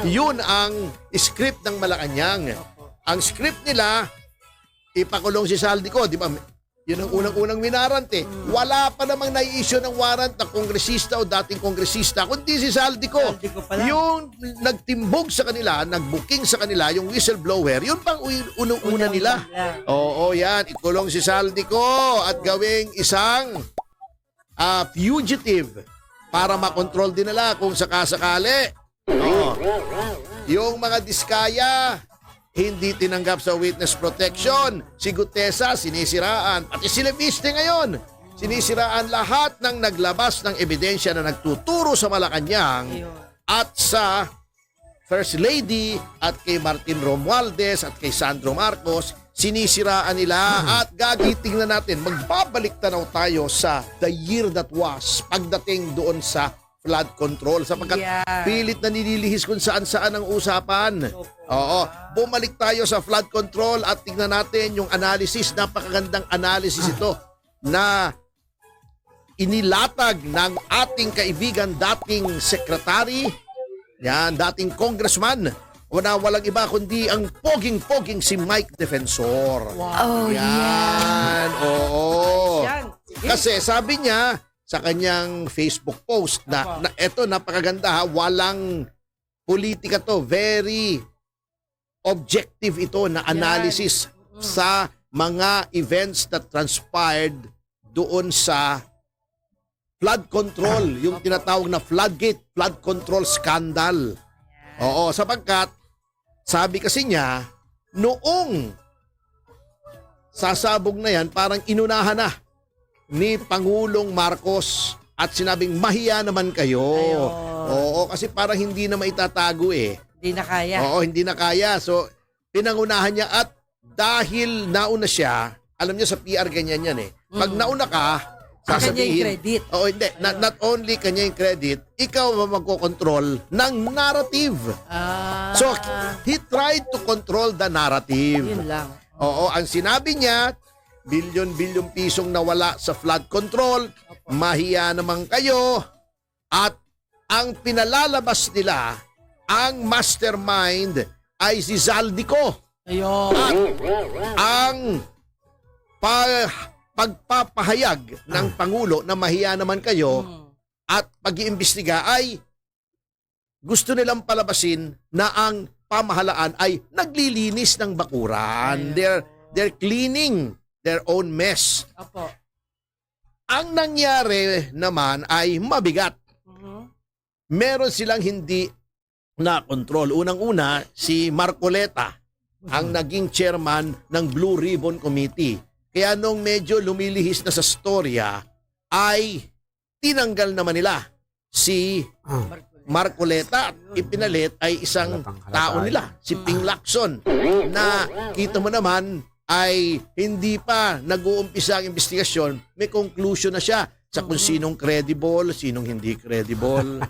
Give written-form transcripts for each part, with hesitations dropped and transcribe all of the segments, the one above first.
Yun ang script ng Malacanang. Ang script nila, ipakulong si Saldico, di ba? Yun ang unang-unang winarant eh. Wala pa namang nai-issue ng warrant na kongresista o dating kongresista, kundi si Saldico. Yung nagtimbog sa kanila, nagbuking sa kanila, yung whistleblower, yun pang unang-una nila. Oo, yan. Ikulong si Saldico at gawing isang fugitive para makontrol din nila kung sakasakali. Oo. Yung mga diskaya, hindi tinanggap sa witness protection. Si Gutesa, sinisiraan. Pati si Leviste ngayon, sinisiraan lahat ng naglabas ng ebidensya na nagtuturo sa Malacanang at sa First Lady at kay Martin Romualdez at kay Sandro Marcos. Sinisiraan nila at gagiting na natin. Magbabalik tanaw tayo sa the year that was pagdating doon sa flood control sapagkat pilit na nililihis kung saan-saan ang usapan. Oo. Bumalik tayo sa flood control at tingnan natin yung analysis. Napakagandang analysis ito na inilatag ng ating kaibigan, dating secretary, yan, dating congressman, walang iba kundi ang poging-poging si Mike Defensor. Wow. Yan. Oo. Kasi sabi niya sa kanyang Facebook post na eto napakaganda ha, walang politika to, very objective ito na analysis sa mga events that transpired doon sa flood control, yung tinatawag na floodgate, flood control scandal. Oo, sapagkat sabi kasi niya noong sasabog na yan, parang inunahan na ni Pangulong Marcos at sinabing mahiya naman kayo. Oo, kasi parang hindi na maitatago eh. Hindi na kaya. Oo, hindi na kaya. So, pinangunahan niya at dahil nauna siya, alam niya sa PR ganyan yan eh. Pag nauna ka, sasabihin, kanya yung credit. Oo, hindi. Not only kanya yung credit, ikaw magkocontrol ng narrative. So, he tried to control the narrative. Yun lang. Oo, ang sinabi niya, bilyon-bilyong pisong nawala sa flood control, mahiya naman kayo, at ang pinalalabas nila, ang mastermind ay si Zaldico. Ayun. At ang pagpapahayag ng Pangulo na mahiya naman kayo at pag-iimbestiga ay gusto nilang palabasin na ang pamahalaan ay naglilinis ng bakuran. They're cleaning their own mess. Opo. Ang nangyari naman ay mabigat. Meron silang hindi na control. Unang-una, si Marcoleta ang naging chairman ng Blue Ribbon Committee. Kaya nung medyo lumilihis na sa storya, ay tinanggal naman nila si Marcoleta at ipinalit ay isang tao nila, si Ping Lacson, na kita mo naman ay hindi pa nag-uumpisa ang investigasyon, may conclusion na siya sa kung sinong credible, sinong hindi credible.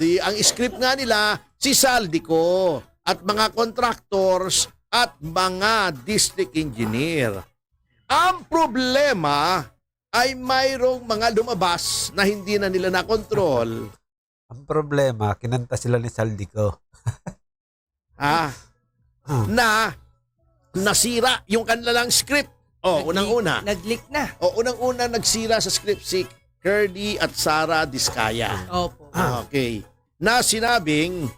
Ang script nga nila, si Saldico at mga contractors at mga district engineer. Ang problema ay mayroong mga lumabas na hindi na nila nakontrol. Ang problema, kinanta sila ni Saldico. Na nasira yung kanilang script. Unang-una. Nag-leak na. Unang-una nagsira sa script si Curdy at Sara Diskaya. Opo. Okay. Na sinabing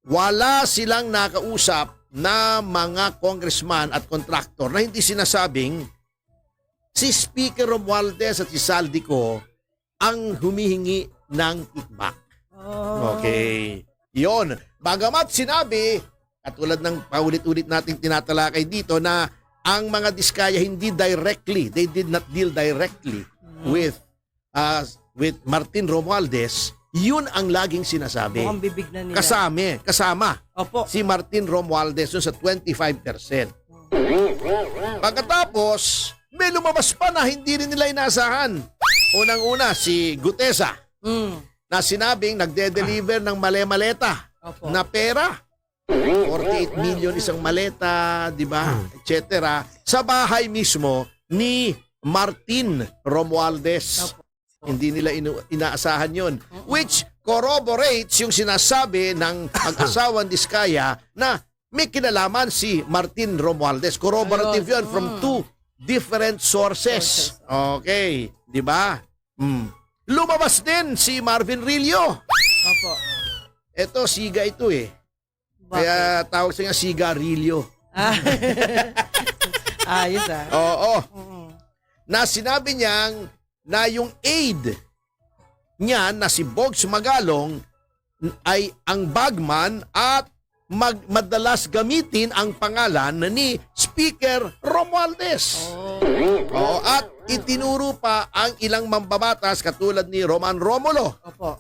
wala silang nakausap na mga congressman at contractor na hindi sinasabing si Speaker Romualdez at si Saldico ang humihingi ng kickback. Okay. Yon. Bagamat sinabi, katulad ng paulit-ulit nating tinatalakay dito na ang mga Diskaya hindi directly, they did not deal directly with Martin Romualdez. Yun ang laging sinasabi. Mukhang bibig na nila. Kasama Opo. si Martin Romualdez sa 25%. Pagkatapos, may lumabas pa na hindi rin nila inaasahan. Unang-una, si Gutesa na sinabing nagde-deliver ng male-maleta na pera. 48 million isang maleta, di ba? Etc. Sa bahay mismo ni Martin Romualdez. Hindi nila inaasahan yon. Which corroborates yung sinasabi ng mag-asawang Diskaya na may kinalaman si Martin Romualdez. Corroborative yun from two different sources. Okay, di ba? Lumabas din si Marvin Rillo. Opo. Ito, siga ito eh. Bakit? Kaya tawag sa niya siga Rillo. Ah. Ayos ah. Oo. Mm. Na sinabi niyang na yung aide niya na si Bogs Magalong ay ang bagman at madalas gamitin ang pangalan ni Speaker Romualdez. Oo, at itinuro pa ang ilang mambabatas katulad ni Roman Romulo, Opo.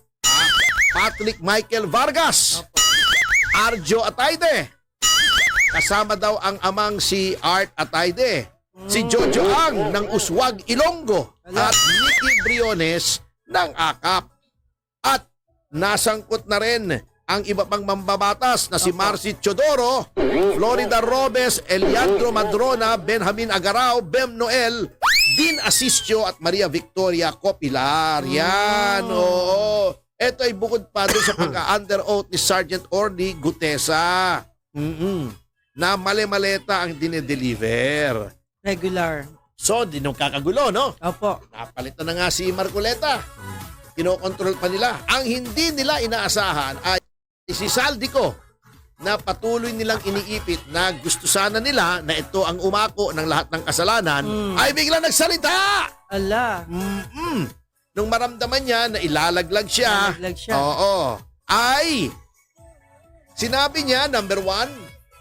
Patrick Michael Vargas, Arjo Atayde. Kasama daw ang amang si Art Atayde, si Jojo Ang ng Uswag Ilonggo at Nicky Briones ng AKAP. At nasangkot na rin ang iba pang mambabatas na si Marcy Chodoro, Florida Robes, Eliandro Madrona, Benjamin Agarao, Bem Noel, Dean Asistio at Maria Victoria Copilar. Yan, oo. Ito ay bukod pa doon sa pagka-under oath ni Sergeant Orly Gutesa. Na mali-maleta ang dinedeliver. Regular. So, di nung kakagulo, no? Opo. Napalitan na nga si Marcoleta. Kinokontrol pa nila. Ang hindi nila inaasahan ay si Saldico na patuloy nilang iniipit na gusto sana nila na ito ang umako ng lahat ng kasalanan ay biglang nagsalita. Ala. Nung maramdaman niya na ilalaglag siya, Ilalaglag siya. oo, ay sinabi niya, number one,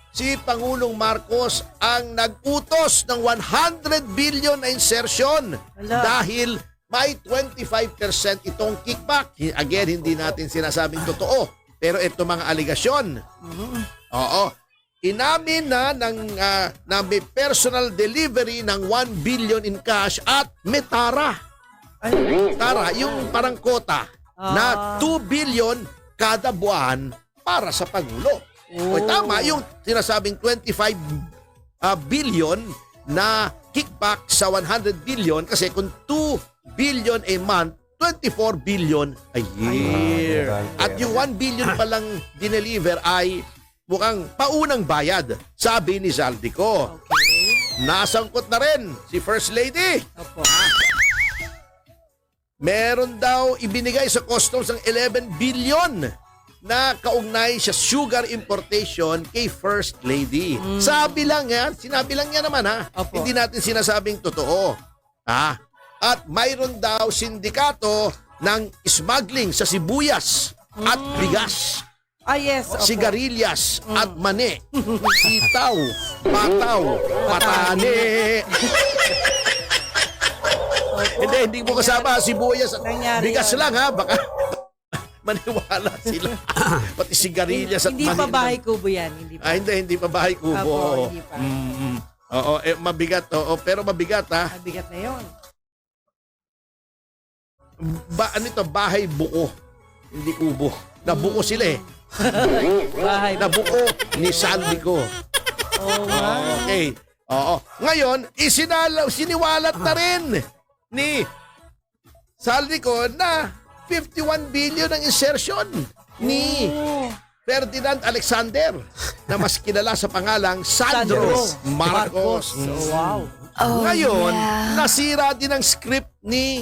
si Pangulong Marcos ang nag-utos ng 100 billion na insertion Ala. dahil may 25% itong kickback. Again, hindi natin sinasabing totoo. Pero ito mga aligasyon. Oo. Inamin na may personal delivery ng 1 billion in cash at may tara. Tara, yung parang kota na 2 billion kada buwan para sa Pangulo. O tama, yung sinasabing 25 billion na kickback sa 100 billion kasi kung 2 billion a month, 24 billion a year. At yung 1 billion palang dineliver ay mukhang paunang bayad, sabi ni Zaldico. Okay. Nasangkot na rin si First Lady. Opo. Meron daw ibinigay sa customs ng 11 billion na kaugnay sa sugar importation kay First Lady. Sabi lang yan, sinabi lang niya naman ha. Opo. Hindi natin sinasabing totoo. Ha? At mayroon daw sindikato ng smuggling sa sibuyas at bigas, Ah, yes. Opo. sigarilyas at mani, sitaw, pataw, patane. Hindi mo kasama sibuyas at Nangyari bigas yun. lang ha. Baka maniwala sila. Pati sigarilyas at Hindi pa mani. bahay kubo yan. Hindi pa. Hindi pa bahay kubo. Opo, hindi pa. Oo, mabigat. Oo, pero mabigat ha. Mabigat na yun. Ano ito? Bahay buko. Hindi kubo. Nabuko sila eh. Bahay. Nabuko ni Saldico. Oh, wow. Okay. Oo. Ngayon, siniwalat na rin ni Saldico na 51 billion ang insertion ni Ferdinand Alexander na mas kilala sa pangalang Sandro Marcos. Wow. Ngayon, nasira din ang script ni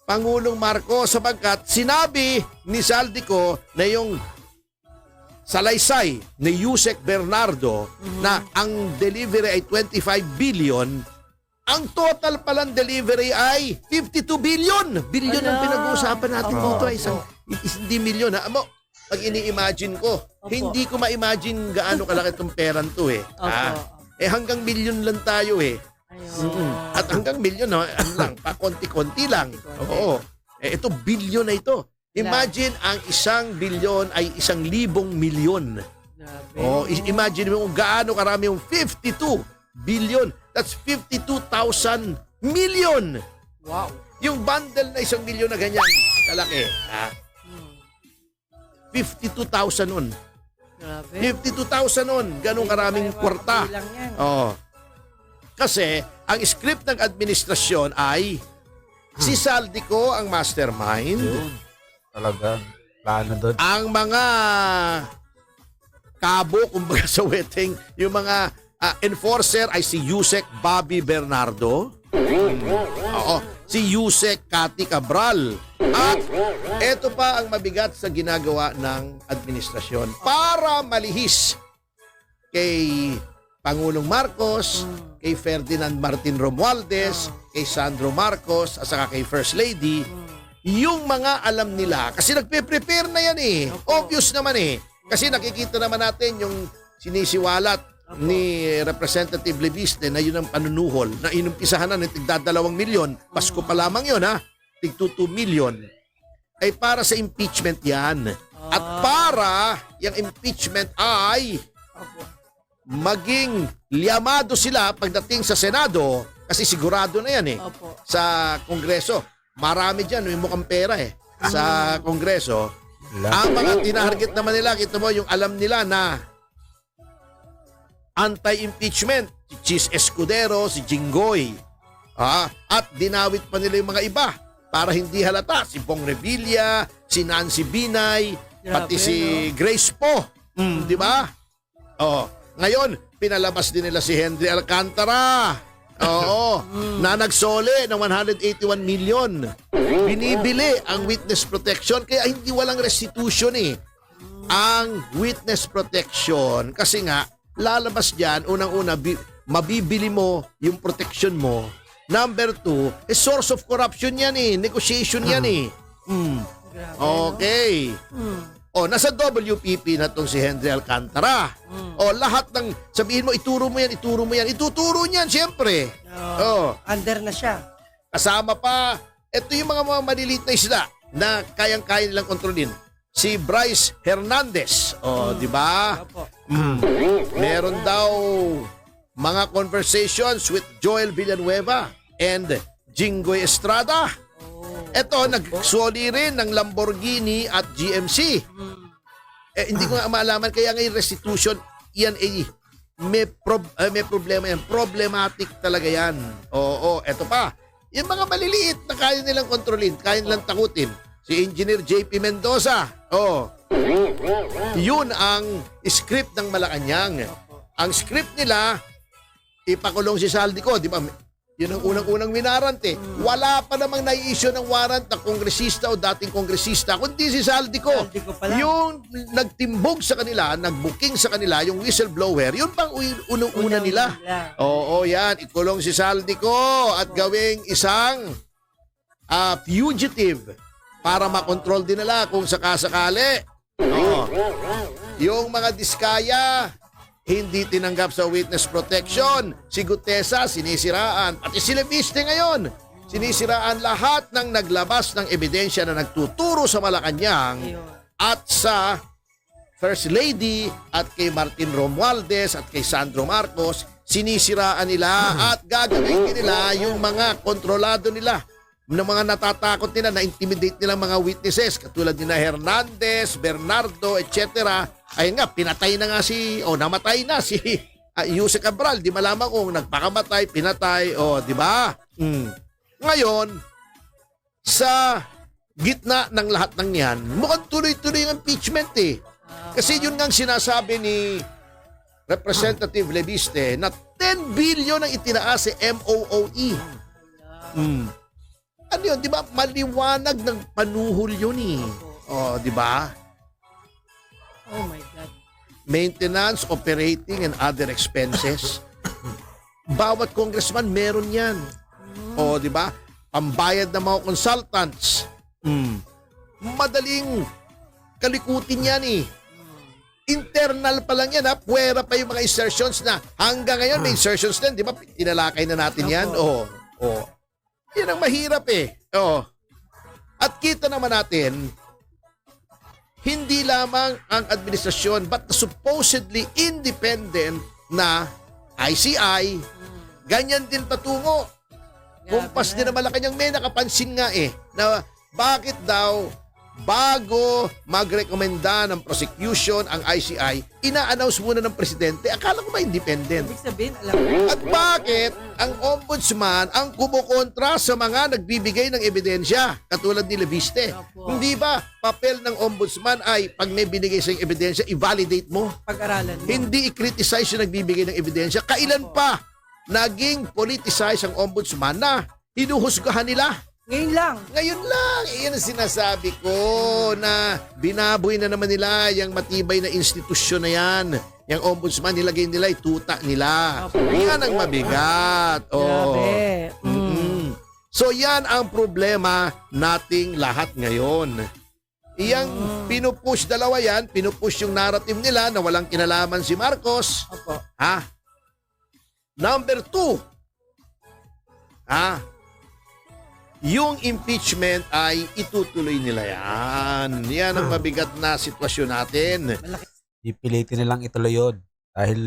Pangulong Marcos sapagkat sinabi ni Saldico na yung salaysay ni Yusek Bernardo na ang delivery ay 25 billion, ang total palang delivery ay 52 billion. Billion ang Ala. pinag-uusapan natin Opo. dito ay hindi milyon. Ha? Pag ini-imagine ko, hindi ko ma-imagine gaano kalaki itong peran to eh. Opo. Hanggang milyon lang tayo eh. Ayun. At hanggang milyon, ano lang, pa konti-konti lang. Oo. Ito, bilyon na ito. Imagine ang 1 bilyon ay 1,000 milyon. Grabe. Oh, imagine mo kung gaano karami yung 52 billion. That's 52,000 million. Wow. Yung bundle na 1 milyon na ganyan, kalaki. 52,000 nun. Grabe. 52,000 nun. Ganong karaming kwarta. Lang yan. Oh. Kasi ang script ng administrasyon ay si Saldico ang mastermind. Yun. Talaga. Paano doon? Ang mga kabo, kumbaga sa wedding, yung mga enforcer ay si Yusek Bobby Bernardo. Oo, si Yusek Cathy Cabral. At eto pa ang mabigat sa ginagawa ng administrasyon para malihis kay Pangulong Marcos, kay Ferdinand Martin Romualdez, kay Sandro Marcos, at saka kay First Lady, yung mga alam nila. Kasi nagpe-prepare na yan eh. Obvious naman eh. Kasi nakikita naman natin yung sinisiwalat ni Representative Leviste na yun ang panunuhol na inumpisahan na ng tigda 2 milyon. Pasko pa lamang yun ha. Tig 2 milyon. Ay para sa impeachment yan. At para yung impeachment ay maging liyamado sila pagdating sa Senado kasi sigurado na yan eh. Opo. Sa Kongreso. Marami dyan, may mukhang pera eh. Sa Kongreso. Ang mga tinaharget naman nila, kita mo yung alam nila na anti-impeachment, si Chis Escudero, si Jinggoy. At dinawit pa nila yung mga iba para hindi halata. Si Bong Revilla, si Nancy Binay, pati Grabe, si Grace Po. Di ba? Ngayon, pinalabas din nila si Henry Alcantara. Oo, na nagsole ng 181 million. Binibili ang witness protection kaya hindi walang restitution eh. Ang witness protection kasi nga lalabas diyan unang-una mabibili mo yung protection mo. Number 2, source of corruption yan eh, negotiation yan eh. Grabe, Okay. Nasa WPP na tong si Henry Alcantara. Lahat ng, sabihin mo, ituro mo yan. Ituturo niyan, siyempre. Under na siya. Kasama pa, ito yung mga maliliit na isda na kayang-kaya nilang kontrolin. Si Bryce Hernandez. Di ba? Opo. Meron daw mga conversations with Joel Villanueva and Jinggoy Estrada. Ito, nagsoli rin ng Lamborghini at GMC. Hindi ko nga maalaman, kaya ngayon restitution, yan may problema yan. Problematic talaga yan. Ito pa. Yung mga maliliit na kaya nilang kontrolin, kaya nilang takutin. Si Engineer JP Mendoza. Yun ang script ng Malacanang. Ang script nila, ipakulong si Saldico, di ba? Yun ang unang-unang winarant eh. Wala pa namang nai-issue ng warrant na kongresista o dating kongresista, kundi si Saldico. Saldico pa lang. Yung nagtimbog sa kanila, nagbuking sa kanila, yung whistleblower, yun pang unang-una nila. Yan. Ikulong si Saldico at gawing isang fugitive para makontrol din nila kung sakasakali. Yung mga diskaya, hindi tinanggap sa witness protection. Si Gutesa, sinisiraan. At si Leviste ngayon, sinisiraan lahat ng naglabas ng ebidensya na nagtuturo sa Malacanang at sa First Lady at kay Martin Romualdez at kay Sandro Marcos. Sinisiraan nila at gagamitin nila yung mga kontrolado nila ng mga natatakot nila, na-intimidate nila mga witnesses katulad ni Hernandez, Bernardo, etc. Ayun nga, pinatay na nga namatay na si Yusek Cabral. Di malaman kung nagpakamatay, pinatay, di ba? Ngayon, sa gitna ng lahat ng yan, mukhang tuloy-tuloy ang impeachment eh. Kasi yun nga sinasabi ni Representative Leviste na 10 billion ang itinaas si MOOE. Ano yun, di ba? Maliwanag ng panuhol yun eh. Di ba? Oh my God. Maintenance, operating, and other expenses. Bawat congressman meron yan. Di ba? Pambayad ng mga consultants. Madaling kalikutin yan eh. Internal pa lang yan ha. Puwera pa yung mga insertions na hanggang ngayon may insertions din. Di ba? Tinalakay na natin yan. Yan ang mahirap eh. At kita naman natin, hindi lamang ang administrasyon but the supposedly independent na ICI, ganyan din patungo. Kumpas din na Malacanang, may nakapansin nga eh na bakit daw bago magrekomenda ng prosecution ang ICI, ina-announce muna ng presidente. Akala ko ba independent? Ibig sabihin, alam mo. At bakit ang ombudsman ang kumukontra sa mga nagbibigay ng ebidensya katulad ni Leviste? Opo. Hindi ba papel ng ombudsman ay pag may binigay sa ebidensya, i-validate mo? Pag-aralan mo. Hindi i-criticize yung nagbibigay ng ebidensya. Kailan pa naging politicize ang ombudsman na hinuhusgahan nila? Ngayon lang. Ngayon lang, iyan ang sinasabi ko na binaboy na naman nila yung matibay na institusyon na yan. Yung ombudsman, nilagay nila, tuta nila. Opo. Yan ang mabigat. Oh. Grabe. So yan ang problema nating lahat ngayon. Iyang pinupush, dalawa yan, pinupush yung narrative nila na walang kinalaman si Marcos. Opo. Ha? Number 2. Yung impeachment ay itutuloy nila yan. Yan ang mabigat na sitwasyon natin. Pipilitin nilang ituloy yun. Dahil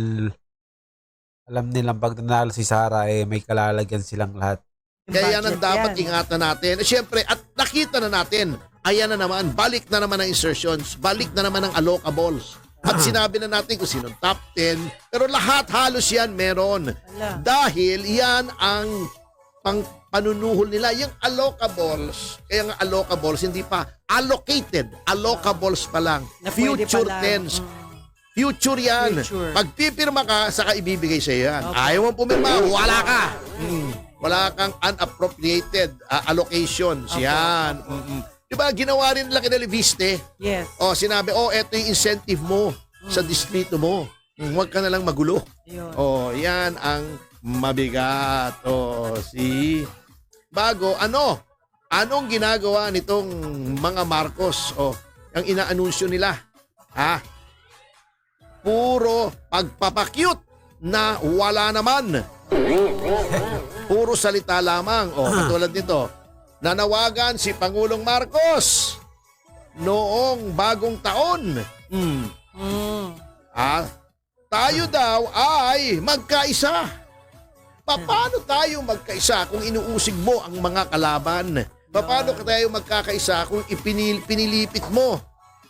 alam nilang pag nanalo si Sara, may kalalagyan silang lahat. Kaya yan ang Budget dapat yan. ingatan natin. Siyempre, at nakita na natin, ayan na naman, balik na naman ang insertions, balik na naman ang allocables. At sinabi na natin kung sino top 10, pero lahat halos yan meron. Ala. Dahil yan ang panunuhol nila, yung allocables. Kaya nga allocables, hindi pa allocated. Allocables pa lang. Na pwede Future pa lang. tense. Future yan. Future. Pag pipirma ka, saka ibibigay sa iyo yan. Okay. Ayaw mo pumirma, wala ka. Wala kang unappropriated allocations. Okay. Yan. Diba, ginawa rin nila kina Leviste. Yes. Sinabi, eto yung incentive mo sa distrito mo. Huwag ka na lang magulo. Ayun. Yan ang mabigat. Bago, anong ginagawa nitong mga Marcos? Ang inaanunsyo nila. Puro pagpapakyut na wala naman. Puro salita lamang. Katulad nito. Nanawagan si Pangulong Marcos noong bagong taon. Tayo daw ay magkaisa. Paano tayo magkaisa kung inuusig mo ang mga kalaban? Paano tayo magkakaisa kung pinilipit mo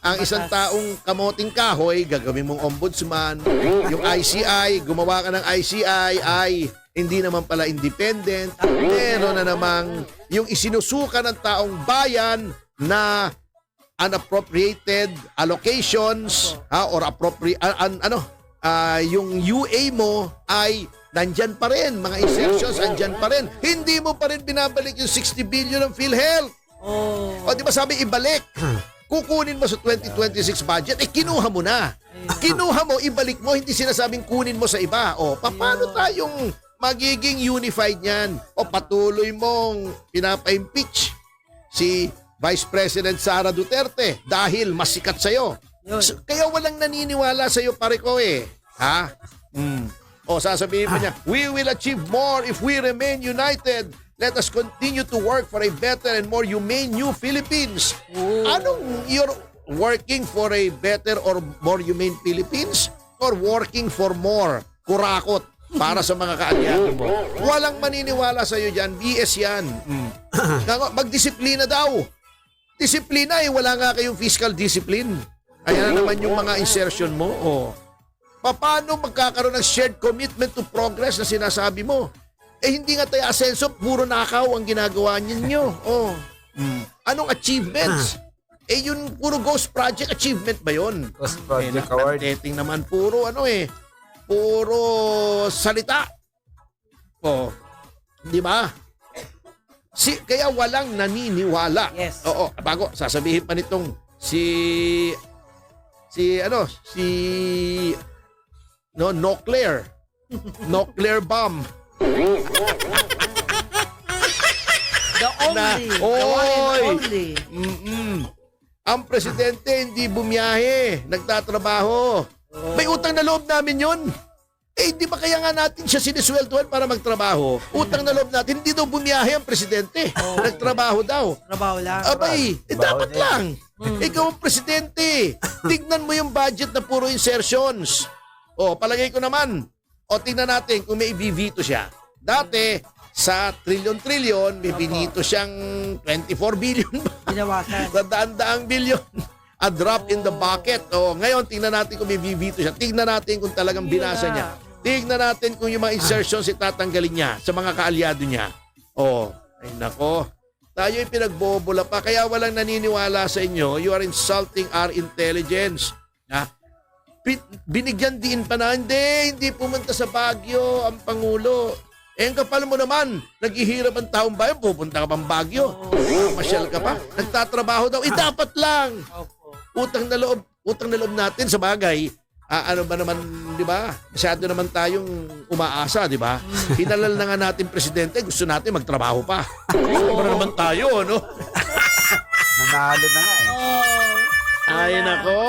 ang isang taong kamoting kahoy, gagawin mong ombudsman, yung ICI, gumawa ka ng ICI ay hindi naman pala independent, pero na namang yung isinusuka ng taong bayan na unappropriated allocations or yung UA mo ay nandyan pa rin, mga insertions andyan pa rin. Hindi mo pa rin binabalik yung 60 billion ng PhilHealth. Di ba sabi ibalik? Kukunin mo sa 2026 budget, kinuha mo na. Kinuha mo, ibalik mo, hindi sinasabing kunin mo sa iba. Paano tayong magiging unified yan? Patuloy mong pinapa-impeach si Vice President Sara Duterte dahil mas sikat sa'yo. Kaya walang naniniwala sa'yo, pare ko sasabihin pa niya, we will achieve more if we remain united. Let us continue to work for a better and more humane new Philippines. Anong you're working for a better or more humane Philippines? Or working for more kurakot para sa mga kaalyado mo? Walang maniniwala sa'yo dyan. BS yan. Magdisiplina daw. Disiplina wala nga kayong fiscal discipline. Ayan na naman yung mga insertion mo. Paano magkakaroon ng shared commitment to progress na sinasabi mo? Hindi nga tayo asenso, puro nakaw ang ginagawa ninyo. Anong achievements? Yun puro ghost project achievement ba yun? Ghost Project Award. Dating naman puro puro salita. Di ba? Kaya walang naniniwala. Yes. Bago sasabihin pa nitong nuclear bomb. The only. The one and only. Ang presidente hindi bumiyahe, nagtatrabaho. May utang na loob namin yun. Hindi ba kaya nga natin siya sinisweldohan para magtrabaho? Utang na loob natin, hindi daw bumiyahe ang presidente. Nagtrabaho daw. Trabaho lang. Abay, dapat lang. Ikaw ang presidente. Tignan mo yung budget na puro insertions. Palagay ko naman. Tingnan natin kung may i-veto siya. Dati, sa trilyon-trilyon, bibinito siyang 24 billion. Binawasan. Sa daan-daang bilyon. A drop in the bucket. O, ngayon, tingnan natin kung bibibito siya. Tingnan natin kung talagang binasa niya. Tingnan natin kung yung mga insertions itatanggalin niya sa mga kaalyado niya. O, ay nako. Tayo'y pinagbobola pa. Kaya walang naniniwala sa inyo. You are insulting our intelligence. Na, binigyan din pa na, hindi pumunta sa Baguio ang Pangulo. Eh, ang kapal mo naman, naghihirap ang taong bayan, pupunta ka pang Baguio. Masyal ka pa. Nagtatrabaho daw. Dapat lang. Utang na loob natin sa bagay. Ano ba naman, di ba? Masyado naman tayong umaasa, di ba? Hinalal na nga natin presidente, gusto natin magtrabaho pa. Sobra naman tayo, no? Nanalo na nga eh. Ay, nako.